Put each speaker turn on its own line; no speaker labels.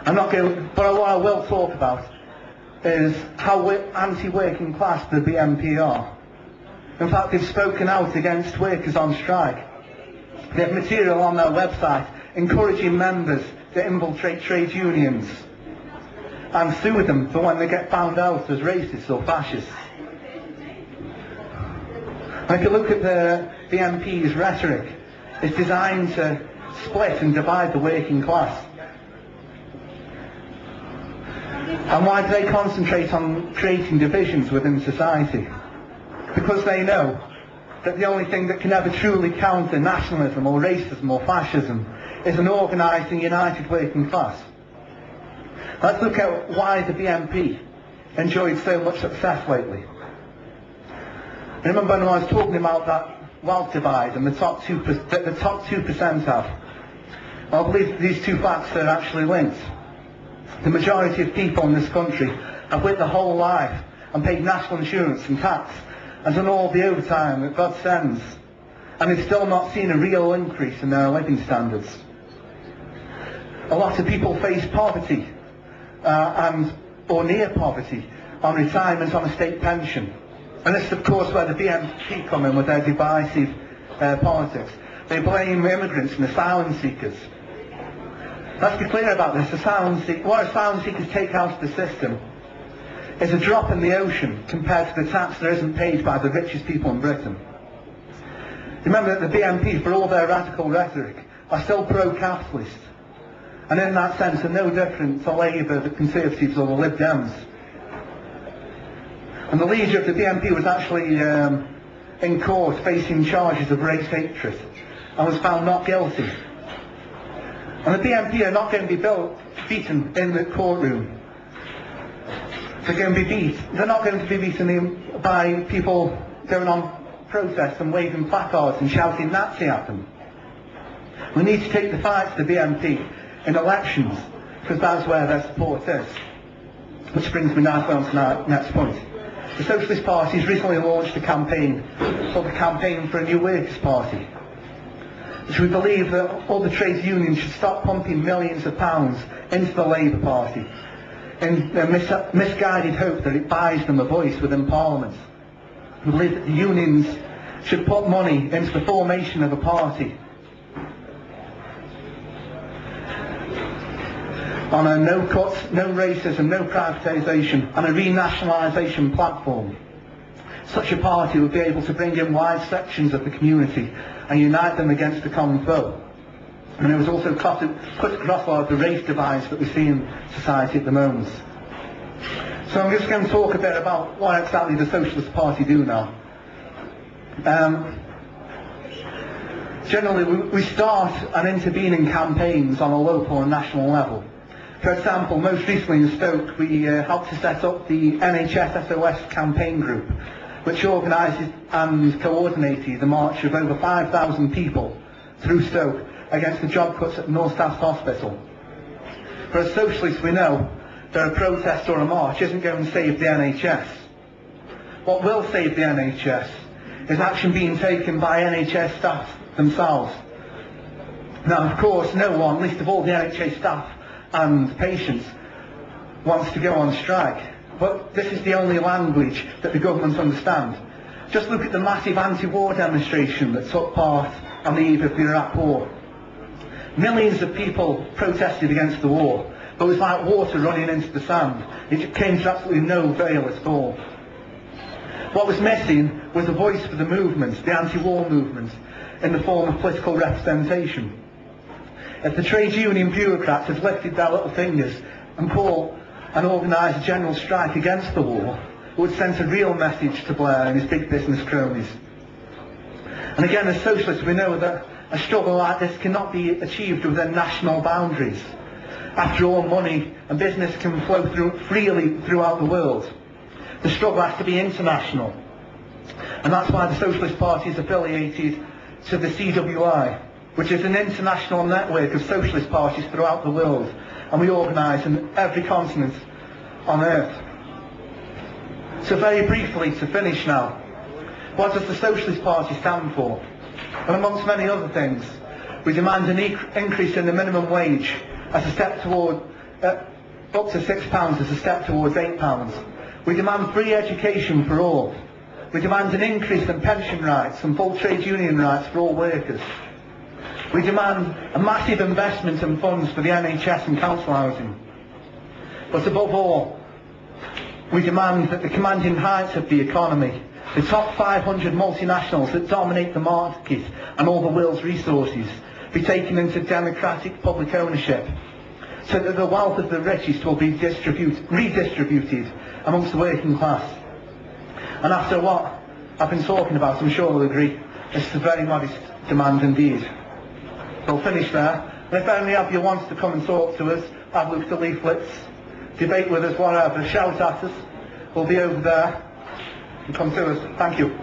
But what I will talk about is how anti-working class the BNP are. In fact, they've spoken out against workers on strike. They have material on their website encouraging members to infiltrate trade unions and sue them for when they get found out as racists or fascists. And if you look at the MP's rhetoric, it's designed to split and divide the working class. And why do they concentrate on creating divisions within society? Because they know that the only thing that can ever truly counter nationalism or racism or fascism is an organised and united working class. Let's look at why the BNP enjoyed so much success lately. Remember when I was talking about that wealth divide and the top 2% have? I believe these two facts are actually linked. The majority of people in this country have worked their whole life and paid national insurance and tax and done all the overtime that God sends, and they've still not seen a real increase in their living standards. A lot of people face poverty or near poverty on retirement on a state pension. And this is of course where the BNP come in with their divisive politics. They blame immigrants and asylum seekers. Let's be clear about this. What asylum seekers take out of the system is a drop in the ocean compared to the tax that isn't paid by the richest people in Britain. Remember that the BNP, for all their radical rhetoric, are still pro-capitalist, and in that sense are no different to Labour, the Conservatives or the Lib Dems. And the leader of the BNP was actually in court facing charges of race hatred and was found not guilty. And the BNP are not going to be beaten in the courtroom. They're not going to be beaten by people going on protests and waving placards and shouting Nazi at them. We need to take the fight to the BNP in elections, because that's where their support is. Which brings me now on to our next point. The Socialist Party has recently launched a campaign called the Campaign for a New Workers' Party, which we believe that all the trade unions should stop pumping millions of pounds into the Labour Party in a misguided hope that it buys them a voice within Parliament. We believe that the unions should put money into the formation of a party on a no cuts, no racism, no privatisation and a renationalisation platform. Such a party would be able to bring in wide sections of the community and unite them against the common foe. And it was also cut across a lot of the race divides that we see in society at the moment. So I'm just going to talk a bit about what exactly the Socialist Party do now. Generally, we start and intervene in campaigns on a local and national level. For example, most recently in Stoke, we helped to set up the NHS SOS campaign group, which organised and coordinated the march of over 5,000 people through Stoke against the job cuts at North South Hospital. For as socialists, we know that a protest or a march isn't going to save the NHS. What will save the NHS is action being taken by NHS staff themselves. Now, of course, no one, least of all the NHS staff and patients, wants to go on strike. But this is the only language that the government understand. Just look at the massive anti-war demonstration that took part on the eve of the Iraq War. Millions of people protested against the war, but it was like water running into the sand. It came to absolutely no avail at all. What was missing was a voice for the movement, the anti-war movement, in the form of political representation. If the trade union bureaucrats had lifted their little fingers and called and organised a general strike against the war, it would send a real message to Blair and his big business cronies. And again, as socialists, we know that a struggle like this cannot be achieved within national boundaries. After all, money and business can flow freely throughout the world. The struggle has to be international. And that's why the Socialist Party is affiliated to the CWI, which is an international network of socialist parties throughout the world, and we organise in every continent on earth. So very briefly, to finish now, what does the Socialist Party stand for? Well, amongst many other things, we demand an increase in the minimum wage as a step toward up to £6 as a step towards £8. We demand free education for all. We demand an increase in pension rights and full trade union rights for all workers. We demand a massive investment in funds for the NHS and council housing. But above all, we demand that the commanding heights of the economy, the top 500 multinationals that dominate the market and all the world's resources, be taken into democratic public ownership, so that the wealth of the richest will be redistributed amongst the working class. And after what I've been talking about, I'm sure you'll agree, this is a very modest demand indeed. So I'll finish there. And if any of you wants to come and talk to us, have a look at the leaflets, debate with us, whatever, shout at us, we'll be over there, and come to us. Thank you.